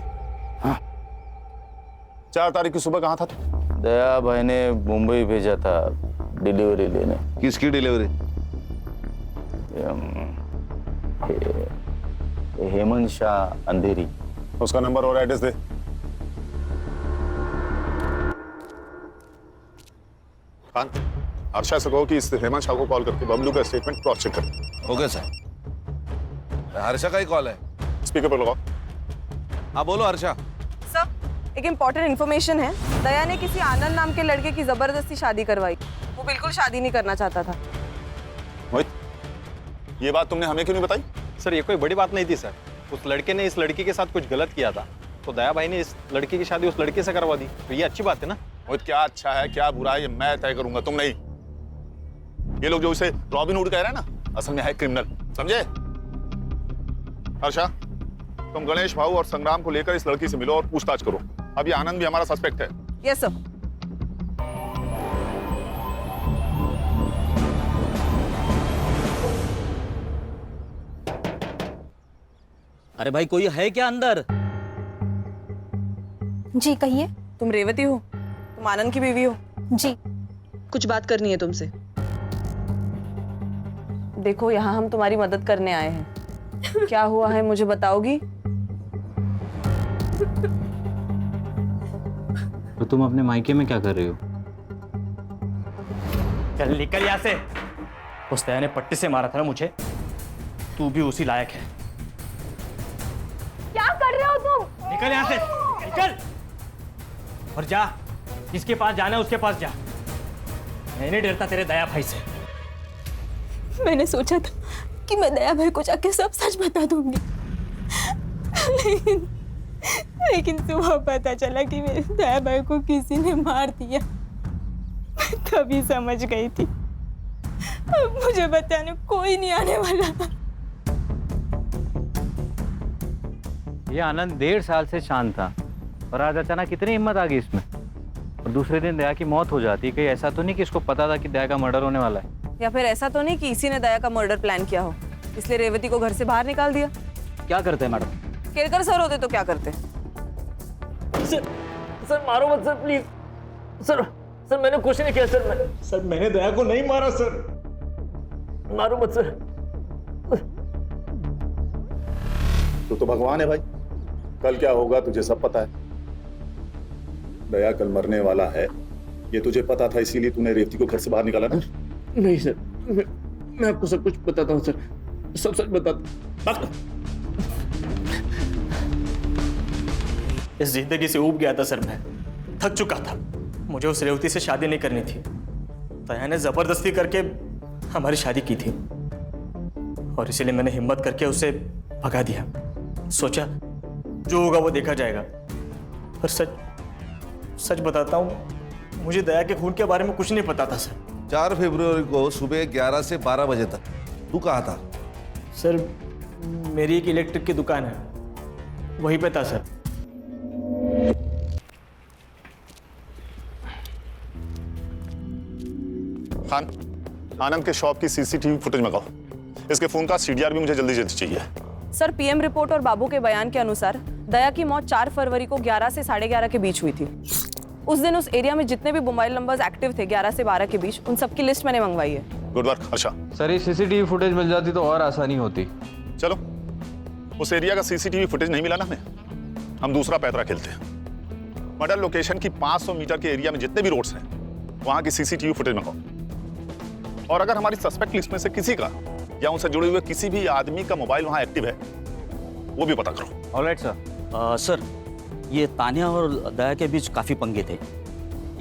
Speaker 17: हाँ।
Speaker 9: 4 तारीख की सुबह कहाँ था तू?
Speaker 17: दया भाई ने मुंबई भेजा था डिलीवरी लेने।
Speaker 5: किसकी डिलीवरी?
Speaker 17: हेमंत शाह अंधेरी।
Speaker 9: उसका नंबर और एड्रेस दे। खान, अर्षा से कहो कि इस हेमंत शाह को कॉल करके बबलू का स्टेटमेंट क्रॉस चेक कर।
Speaker 5: Okay sir. हर्षा का ही कॉल है।
Speaker 9: स्पीकर पर लगाओ।
Speaker 5: हाँ बोलो हर्षा।
Speaker 16: सब एक इम्पोर्टेंट इन्फॉर्मेशन है। दया ने किसी आनंद नाम के लड़के की जबरदस्ती शादी करवाई। वो बिल्कुल शादी नहीं करना चाहता था।
Speaker 9: मोहित, ये बात तुमने हमें क्यों नहीं बताई?
Speaker 8: सर ये कोई बड़ी बात नहीं थी सर। उस लड़के ने इस लड़की के साथ कुछ गलत किया था, तो दया भाई ने इस लड़की की शादी उस लड़के से करवा दी। तो ये अच्छी बात है ना।
Speaker 9: मोहित, क्या अच्छा है क्या बुरा है ये मैं तय करूंगा, तुम नहीं। ये लोग जो इसे रॉबिन हुड कह रहे हैं ना, असल में है क्रिमिनल, समझे? हर्षा, तुम गणेश भाऊ और संग्राम को लेकर इस लड़की से मिलो और पूछताछ करो। अब ये आनंद भी हमारा सस्पेक्ट है।
Speaker 19: Yes sir.
Speaker 11: अरे भाई कोई है क्या अंदर?
Speaker 1: जी कहिए।
Speaker 19: तुम रेवती हो? तुम आनंद की बीवी हो?
Speaker 1: जी।
Speaker 19: कुछ बात करनी है तुमसे। देखो यहाँ हम तुम्हारी मदद करने आए हैं। क्या हुआ है मुझे बताओगी?
Speaker 6: तो तुम अपने मायके में क्या कर रही हो?
Speaker 10: चल निकल यहाँ से। उस दया ने पट्टी से मारा था ना मुझे, तू भी उसी लायक है।
Speaker 15: क्या कर रहे हो तुम?
Speaker 10: निकल यहाँ से, निकल और जा, जिसके पास जाना है उसके पास जा। मैं नहीं डरता तेरे दया भाई से।
Speaker 16: मैंने सोचा था कि मैं दया भाई को जाके सब सच बता दूंगी, लेकिन सुबह पता चला कि मेरे दया भाई को किसी ने मार दिया। मैं तभी समझ गई थी अब मुझे बताने कोई नहीं आने वाला।
Speaker 3: ये आनंद 1.5 साल से शांत था और आज अचानक कितनी हिम्मत आ गई इसमें। और दूसरे दिन दया की मौत हो जाती। कहीं ऐसा तो नहीं कि इसको पता था कि दया का मर्डर होने वाला है?
Speaker 19: या फिर ऐसा तो नहीं कि इसी ने दया का मर्डर प्लान किया हो, इसलिए रेवती को घर से बाहर निकाल दिया?
Speaker 6: क्या करते हैं मैडम?
Speaker 19: केरकर सर होते तो क्या करते?
Speaker 10: सर मारो मत सर, प्लीज सर। सर मैंने कुछ नहीं किया सर। मैंने दया को नहीं मारा सर। मारो मत सर।
Speaker 9: तू तो भगवान है भाई, कल क्या होगा तुझे सब पता है। दया कल मरने वाला है, ये तुझे पता था, इसीलिए तूने रेवती को घर से बाहर निकाला ना?
Speaker 10: नहीं सर, मैं आपको सब कुछ बताता हूँ सर, सब सच बताता। इस जिंदगी से ऊब गया था सर, मैं थक चुका था। मुझे उस रेवती से शादी नहीं करनी थी। दया ने जबरदस्ती करके हमारी शादी की थी और इसीलिए मैंने हिम्मत करके उसे भगा दिया। सोचा जो होगा वो देखा जाएगा। पर सच बताता हूँ, मुझे दया के खून के बारे में कुछ नहीं पता था सर।
Speaker 5: 4 फरवरी को सुबह 11 से 12 बजे तक तू कहाँ था?
Speaker 10: सर मेरी एक इलेक्ट्रिक की दुकान है, वहीं पे था सर।
Speaker 9: खान, आनंद के शॉप की सीसीटीवी फुटेज मंगाओ। इसके फोन का सीडीआर भी मुझे जल्दी चाहिए।
Speaker 19: सर पीएम रिपोर्ट और बाबू के बयान के अनुसार दया की मौत 4 फरवरी को 11 से 11:30 के बीच हुई थी। उस दिन उस एरिया में जितने भी मोबाइल नंबर्स एक्टिव थे 11 से 12 के बीच, उन सबकी लिस्ट मैंने मंगवाई है।
Speaker 9: Good work Harsha.
Speaker 2: सर ये सीसीटीवी फुटेज मिल जाती तो और आसानी होती।
Speaker 9: चलो, उस एरिया का सीसीटीवी फुटेज नहीं मिला ना हमें, हम दूसरा पैतरा खेलते हैं। मर्डर लोकेशन की 500 मीटर के एरिया में जितने भी रोड्स हैं वहां की सीसीटीवी फुटेज मंगाओ। और अगर हमारी सस्पेक्ट लिस्ट में से किसी का या उनसे जुड़े हुए किसी भी आदमी का मोबाइल वहां एक्टिव है वो भी पता करो।
Speaker 3: Alright sir.
Speaker 11: सर ये तानिया और दया के बीच काफी पंगे थे।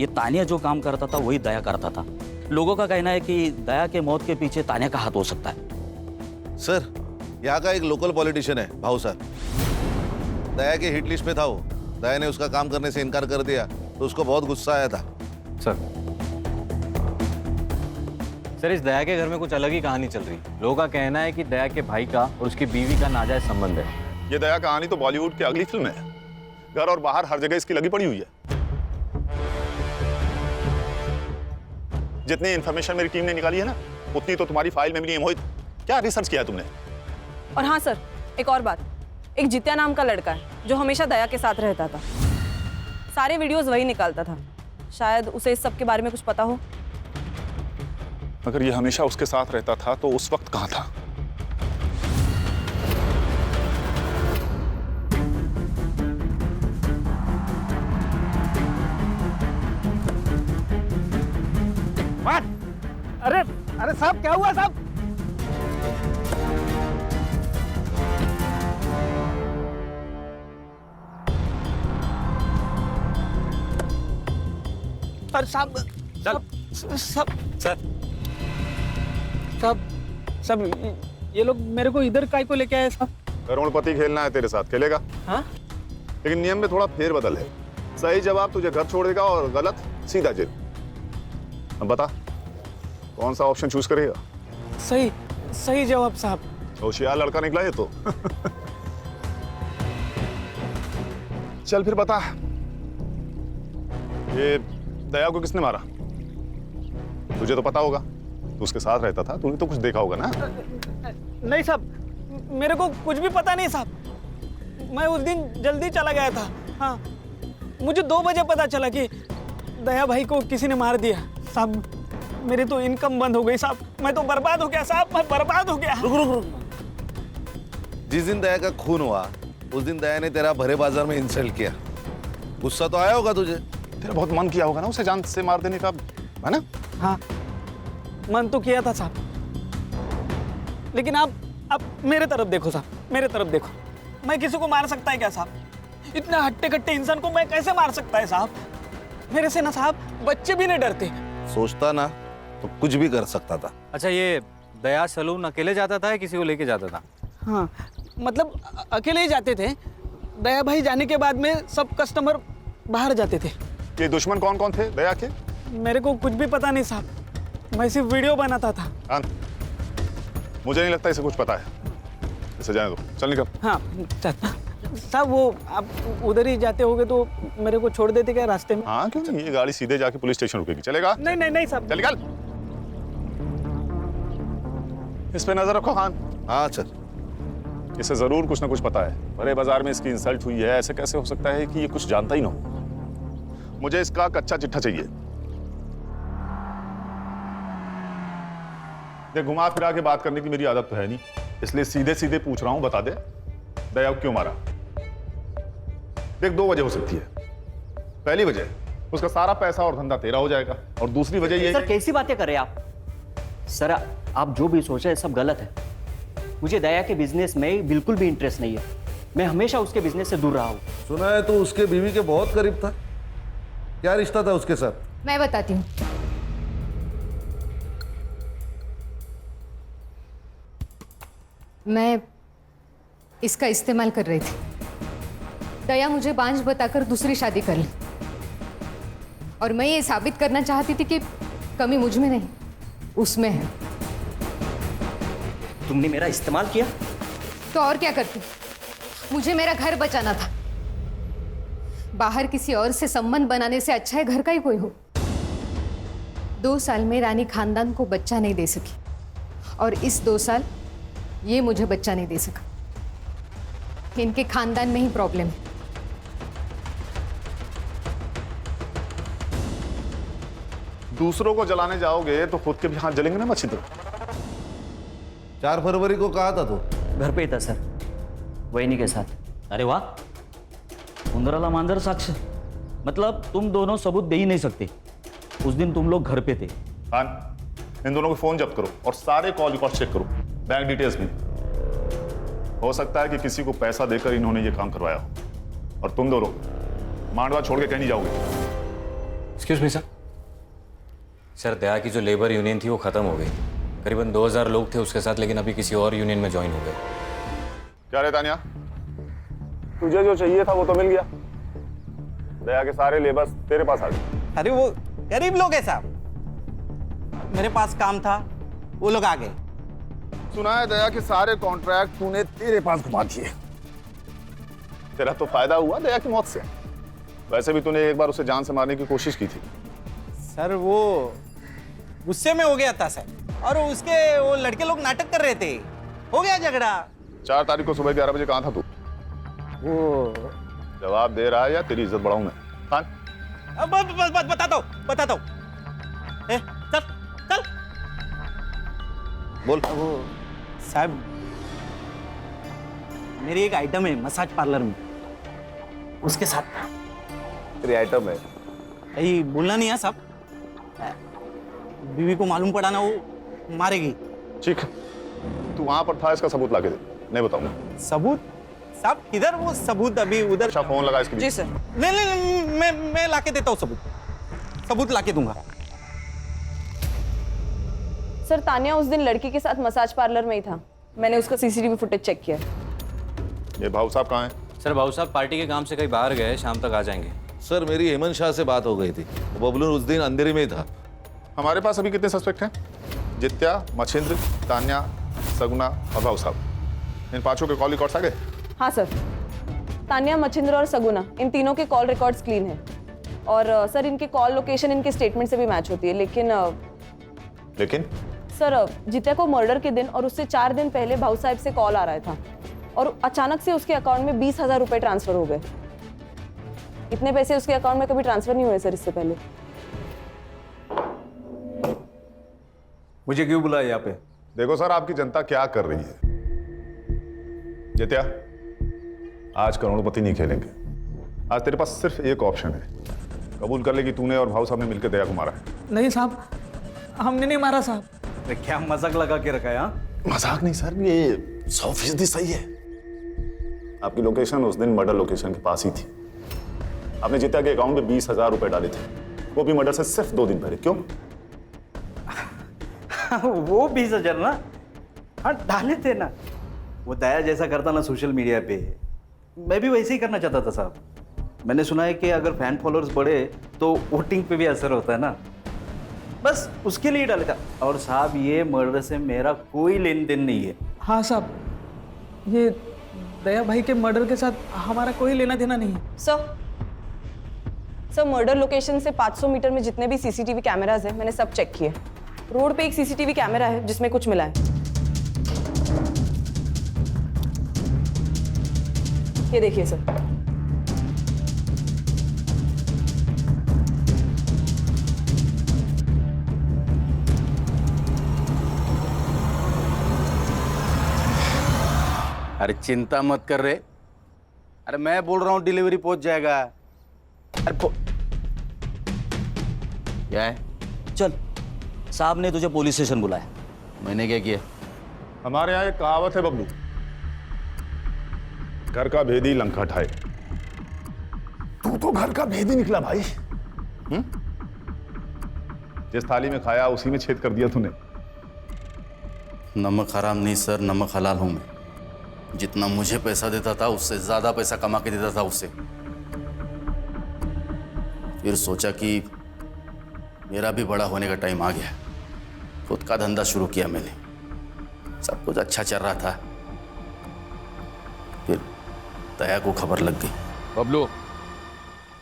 Speaker 11: ये तानिया जो काम करता था वही दया करता था। लोगों का कहना है कि दया के मौत के पीछे तानिया का हाथ हो सकता है।
Speaker 5: सर यहाँ का एक लोकल पॉलिटिशियन है भाऊ सर, दया के हिट लिस्ट में था वो। दया ने उसका काम करने से इनकार कर दिया तो उसको बहुत गुस्सा आया था।
Speaker 3: सर इस दया के घर में कुछ अलग ही कहानी चल रही। लोगों का कहना है कि दया के भाई का और उसकी बीवी का नाजायज संबंध है।
Speaker 9: ये दया कहानी तो बॉलीवुड की अगली फिल्म है। घर और बाहर हर जगह इसकी लगी पड़ी हुई है। जितनी इंफॉर्मेशन मेरी टीम ने निकाली है ना, उतनी तो तुम्हारी फाइल में मिली है। मोहित, क्या रिसर्च किया है तुमने?
Speaker 19: और हाँ सर, एक और बात, एक जित्या नाम का लड़का है जो हमेशा दया के साथ रहता था। सारे वीडियोस वही निकालता था। शायद उसे इस सब के बारे में कुछ पता हो।
Speaker 9: अगर ये हमेशा उसके साथ रहता था तो उस वक्त कहाँ था?
Speaker 10: अरे साहब क्या हुआ साहब? अरे साहब सब ये लोग मेरे को इधर काय को लेके आए साहब?
Speaker 9: करोड़पति खेलना है तेरे साथ, खेलेगा?
Speaker 10: हाँ?
Speaker 9: लेकिन नियम में थोड़ा फेरबदल है। सही जवाब तुझे घर छोड़ देगा और गलत सीधा जेल। अब बता कौन सा ऑप्शन चूज करेगा?
Speaker 10: सही जवाब साहब।
Speaker 9: होशियार लड़का निकला ये तो। चल फिर बता, ये दया को किसने मारा? तुझे तो पता होगा, तू उसके साथ रहता था, तूने तो कुछ देखा होगा ना?
Speaker 18: नहीं साहब, मेरे को कुछ भी पता नहीं साहब। मैं उस दिन जल्दी चला गया था। हाँ, मुझे 2 बजे पता चला कि दया भाई को किसी ने मार दिया। साहब मेरी तो इनकम बंद हो गई साहब, मैं तो बर्बाद हो गया साहब, मैं बर्बाद हो गया।
Speaker 5: रुक रुक रुक। जिस दिन दया का खून हुआ उस दिन दया ने तेरा भरे बाजार में इंसल्ट किया, गुस्सा तो आया होगा तुझे?
Speaker 9: तेरा बहुत मन किया होगा ना उसे जान से मार देने का, है ना?
Speaker 18: हाँ, मन तो किया था साहब, लेकिन आप मेरे तरफ देखो साहब, मेरे तरफ देखो। मैं किसी को मार सकता है क्या साहब? इतना हट्टे कट्टे इंसान को मैं कैसे मार सकता है साहब? मेरे से ना साहब बच्चे भी नहीं डरते।
Speaker 5: सोचता ना तो कुछ भी कर सकता था।
Speaker 8: अच्छा, ये दया सलून अकेले जाता था या किसी को लेके जाता था?
Speaker 18: हाँ, मतलब अकेले ही जाते थे। दया भाई जाने के बाद में सब कस्टमर बाहर जाते थे।
Speaker 9: ये दुश्मन कौन कौन थे दया के?
Speaker 18: मेरे को कुछ भी पता नहीं साहब, मैं सिर्फ वीडियो बनाता था।
Speaker 9: मुझे नहीं लगता इसे कुछ पता है, इसे जाने दो, चल निकल।
Speaker 18: हाँ साहब, वो आप उधर ही जाते होगे तो मेरे को छोड़ देते क्या रास्ते में?
Speaker 9: हाँ क्यों नहीं, ये गाड़ी सीधे जाके पुलिस स्टेशन रुकेगी, चलेगा?
Speaker 18: नहीं नहीं नहीं साहब,
Speaker 9: चल निकल। इस पे नजर रखो खान।
Speaker 5: हाँ चल।
Speaker 9: इसे जरूर कुछ ना कुछ पता है, बड़े बाजार में इसकी इंसल्ट हुई है, ऐसे कैसे हो सकता है कि ये कुछ जानता ही ना हो? मुझे इसका कच्चा चिट्ठा चाहिए। देख, घुमा फिरा के बात करने की मेरी आदत तो है नहीं, इसलिए सीधे सीधे पूछ रहा हूं, बता दे दया को क्यों मारा? देख, 2 वजह हो सकती है। पहली वजह, उसका सारा पैसा और धंधा तेरा हो जाएगा, और दूसरी वजह ये।
Speaker 6: सर कैसी बातें कर रहे हैं आप? सर आप जो भी सोच रहे हैं सब गलत है। मुझे दया के बिजनेस में बिल्कुल भी इंटरेस्ट नहीं है, मैं हमेशा उसके बिजनेस से दूर रहा हूं।
Speaker 5: सुना है तो उसके बीवी के बहुत करीब था, क्या रिश्ता था उसके साथ?
Speaker 1: मैं बताती हूँ। मैं इसका इस्तेमाल कर रही थी। दया मुझे बांझ बताकर दूसरी शादी कर ली, और मैं ये साबित करना चाहती थी कि कमी मुझ में नहीं उसमें है।
Speaker 6: तुमने मेरा इस्तेमाल किया?
Speaker 1: तो और क्या करती? मुझे मेरा घर बचाना था। बाहर किसी और से संबंध बनाने से अच्छा है घर का ही कोई हो। 2 साल में रानी खानदान को बच्चा नहीं दे सकी, और इस 2 साल ये मुझे बच्चा नहीं दे सका। इनके खानदान में ही प्रॉब्लम है।
Speaker 9: दूसरों को जलाने जाओगे तो खुद के भी हाथ जलेंगे ना मच्छी तरह।
Speaker 5: 4 फरवरी को कहा था तो?
Speaker 6: घर पे ही था सर, वहीनी के साथ।
Speaker 11: अरे वाह, उंदराला मांजर साक्ष, मतलब तुम दोनों सबूत दे ही नहीं सकते। उस दिन तुम लोग घर पे थे।
Speaker 9: खान, इन दोनों के फोन जब्त करो और सारे कॉल रिकॉर्ड चेक करो, बैंक डिटेल्स भी। हो सकता है कि किसी को पैसा देकर इन्होंने ये काम करवाया हो, और तुम दोनों मांडवा छोड़ के कहीं नहीं जाओगे।
Speaker 8: Excuse me sir. सर, दया की जो लेबर यूनियन थी वो खत्म हो गई। करीबन 2000 लोग थे उसके साथ, लेकिन अभी किसी और यूनियन में ज्वाइन हो गए।
Speaker 9: क्या रे तानिया, तुझे जो चाहिए था वो तो मिल गया। दया के सारे लेबर्स तेरे पास आ गए।
Speaker 10: अरे वो गरीब लोग हैं साहब, मेरे पास काम था, वो लोग आ गए।
Speaker 9: सुना है दया के सारे कॉन्ट्रैक्ट तूने तेरे पास घुमा दिए। तेरा तो फायदा हुआ दया की मौत से। वैसे भी तूने एक बार उसे जान से मारने की कोशिश की थी।
Speaker 10: सर वो गुस्से में हो गया था सर, और उसके वो लड़के लोग नाटक कर रहे थे, हो गया झगड़ा।
Speaker 9: 4 तारीख को सुबह 11 बजे कहाँ था तू?
Speaker 10: वो
Speaker 9: जवाब दे रहा है या तेरी इज्जत बढ़ाऊं मैं? खान,
Speaker 10: बस बताता हूँ। चल चल
Speaker 5: बोल।
Speaker 10: वो साहब, मेरी एक आइटम है मसाज पार्लर में, उसके साथ था।
Speaker 9: तेरी आइटम है?
Speaker 10: यही बोलना नहीं है साहब, बीवी को मालूम पड़ा ना वो मारेगी।
Speaker 9: ठीक, तू वहां पर था, इसका सबूत लाके दे। नहीं बताऊंगा।
Speaker 10: सबूत? साहब किधर वो सबूत? अभी उधर।
Speaker 9: अच्छा, फोन लगा इसके।
Speaker 10: जी सर। नहीं, मैं लाके देता हूँ सबूत लाके दूंगा।
Speaker 19: सर तानिया उस दिन लड़की के साथ मसाज पार्लर में ही था, मैंने उसका सीसीटीवी फुटेज चेक किया।
Speaker 9: ये भाऊ साहब कहाँ हैं?
Speaker 8: सर, भाऊ साहब पार्टी के काम से कहीं बाहर गए, शाम तक आ जाएंगे।
Speaker 5: सर मेरी हेमंत शाह से बात हो गई थी, बबलू उस दिन अंधेरे में ही था।
Speaker 9: हमारे पास अभी कितने सस्पेक्ट हैं? जित्या, मछिंद्र, तान्या, सगुना और भाऊ साहब। इन 5 के कॉल रिकॉर्ड्स आ गए?
Speaker 19: हाँ सर। तान्या, मच्छिंद्र और सगुना, इन तीनों के कॉल रिकॉर्ड्स क्लीन है। और सर इनके कॉल लोकेशन इनके स्टेटमेंट से भी मैच होती है। लेकिन सर जित्या को मर्डर के दिन और उससे 4 दिन पहले भाऊ साहब से कॉल आ रहा था और अचानक से उसके अकाउंट में 20,000 रुपए ट्रांसफर हो गए। इतने पैसे उसके अकाउंट में कभी ट्रांसफर नहीं हुए सर इससे पहले।
Speaker 3: मुझे क्यों बुलाया यहाँ पे?
Speaker 9: देखो सर, आपकी जनता क्या कर रही है। जित्या, आज करोड़पति नहीं खेलेंगे। आज तेरे पास सिर्फ एक ऑप्शन है। कबूल कर ले कि तूने और भाऊ साहब ने मिलकर दया को मारा है।
Speaker 18: नहीं साहब, हमने नहीं मारा साहब।
Speaker 3: क्या मजाक लगा के रखा है?
Speaker 9: मजाक नहीं सर, ये 100% सही है। आपकी लोकेशन उस दिन मर्डर लोकेशन के पास ही थी। आपने जित्या के अकाउंट में 20,000 रुपए डाले थे, वो भी मर्डर से सिर्फ 2 दिन पहले। क्यों?
Speaker 3: वो 20,000 ना, हाँ डाले थे ना। वो दया जैसा करता ना सोशल मीडिया पे, मैं भी वैसे ही करना चाहता था साहब। मैंने सुना है कि अगर फैन फॉलोअर्स बढ़े तो वोटिंग पे भी असर होता है ना, बस उसके लिए डाले था। और साहब ये मर्डर से मेरा कोई लेन देन नहीं है।
Speaker 18: हाँ साहब, ये दया भाई के मर्डर के साथ हमारा कोई लेना देना नहीं है।
Speaker 19: सर मर्डर लोकेशन से 500 मीटर में जितने भी सीसीटीवी कैमराज है मैंने सब चेक किए। रोड पे एक सीसीटीवी कैमरा है जिसमें कुछ मिला है। ये देखिए सर।
Speaker 17: अरे चिंता मत कर रहे। अरे मैं बोल रहा हूँ डिलीवरी पहुंच जाएगा। अरे क्या है?
Speaker 6: चल, साहब ने तुझे पुलिस स्टेशन बुलाया।
Speaker 17: मैंने क्या किया?
Speaker 9: हमारे यहाँ एक कहावत है बबलू, घर का भेदी लंका ढाए। तू तो घर का भेदी निकला भाई। जिस थाली में खाया उसी में छेद कर दिया तूने।
Speaker 17: नमक हराम नहीं सर, नमक हलाल हूं मैं। जितना मुझे पैसा देता था उससे ज्यादा पैसा कमा के देता था उससे। फिर सोचा कि मेरा भी बड़ा होने का टाइम आ गया। खुद का धंधा शुरू किया मैंने। सब कुछ अच्छा चल रहा था, फिर दया को खबर लग गई।
Speaker 2: बबलू,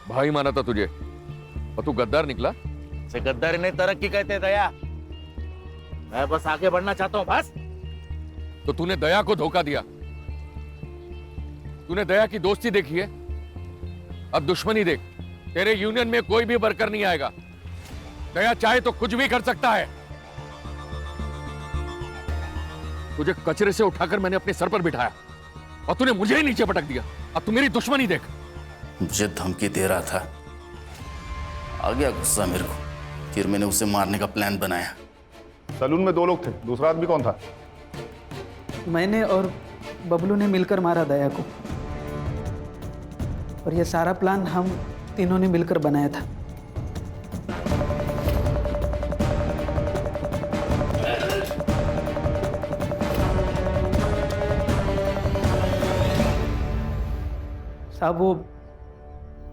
Speaker 2: भाई माना था तुझे और तू गद्दार निकला।
Speaker 17: से गद्दारी नहीं, तरक्की कहते दया। मैं बस आगे बढ़ना चाहता हूं बस।
Speaker 2: तो तूने दया को धोखा दिया। तूने दया की दोस्ती देखी है, अब दुश्मनी देख। तेरे यूनियन में कोई भी वर्कर नहीं आएगा। दया चाहे तो कुछ भी कर सकता है। तुझे कचरे से उठाकर मैंने अपने सर पर बिठाया और तूने मुझे ही नीचे पटक दिया। अब तू मेरी दुश्मनी देख।
Speaker 17: मुझे धमकी दे रहा था, आ गया गुस्सा मेरे को। फिर मैंने उसे मारने का प्लान बनाया।
Speaker 9: सलून में 2 लोग थे, दूसरा आदमी कौन था?
Speaker 18: मैंने और बबलू ने मिलकर मारा दया को। और ये सारा प्लान हम तीनों ने मिलकर बनाया था। साहब वो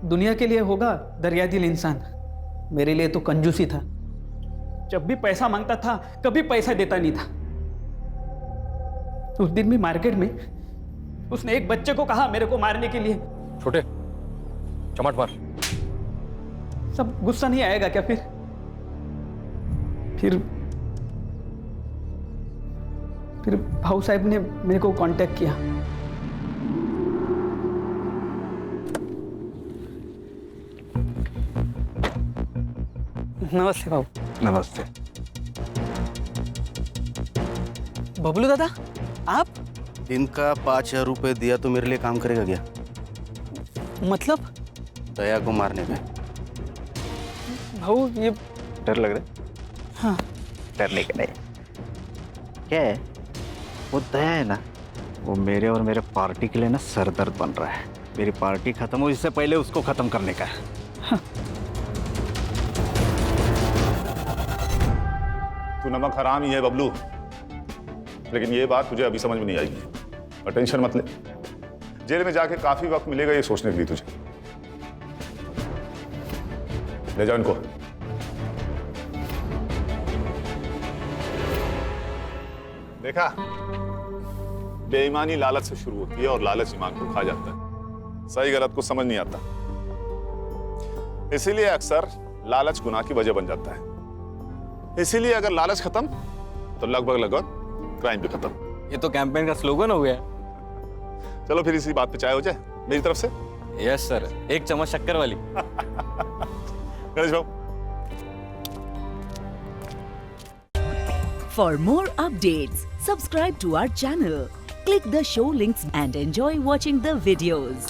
Speaker 18: दुनिया के लिए होगा दरियादिल इंसान, मेरे लिए तो कंजूसी था। जब भी पैसा मांगता था कभी पैसा देता नहीं था। उस दिन भी मार्केट में उसने एक बच्चे को कहा मेरे को मारने के लिए।
Speaker 2: छोटे चमाट मार।
Speaker 18: सब गुस्सा नहीं आएगा क्या? फिर भाऊ साहब ने मेरे को कांटेक्ट किया। नमस्ते भाऊ।
Speaker 3: नमस्ते।
Speaker 18: बबलू दादा, आप?
Speaker 17: दिन का 5,000 रुपए दिया तो मेरे लिए काम करेगा क्या?
Speaker 18: मतलब?
Speaker 17: दया को मारने में।
Speaker 18: भाऊ ये
Speaker 3: डर लग रहा है?
Speaker 18: हाँ।
Speaker 3: डरने का नहीं। क्या है, वो दया है ना, वो मेरे और मेरे पार्टी के लिए ना सरदर्द बन रहा है। मेरी पार्टी खत्म हो इससे पहले उसको खत्म करने का है।
Speaker 18: हाँ।
Speaker 9: तू नमक हराम ही है बबलू, लेकिन ये बात तुझे अभी समझ में नहीं आएगी। और टेंशन मत ले, जेल में जाके काफी वक्त मिलेगा ये सोचने के लिए तुझे। ले जाओ इनको। देखा, बेईमानी लालच से शुरू होती है और लालच ईमान को खा जाता है। सही गलत कुछ समझ नहीं आता, इसीलिए अक्सर लालच गुनाह की वजह बन जाता है। इसीलिए अगर लालच खत्म तो लगभग क्राइम भी खत्म।
Speaker 8: ये तो कैंपेन का स्लोगन हो गया।
Speaker 9: चलो फिर इसी बात पे चाय हो जाए मेरी तरफ से।
Speaker 8: यस सर, एक चम्मच शक्कर वाली।
Speaker 9: गणेश भाऊ।
Speaker 20: For more updates, subscribe to our channel, click the show links and enjoy watching the videos.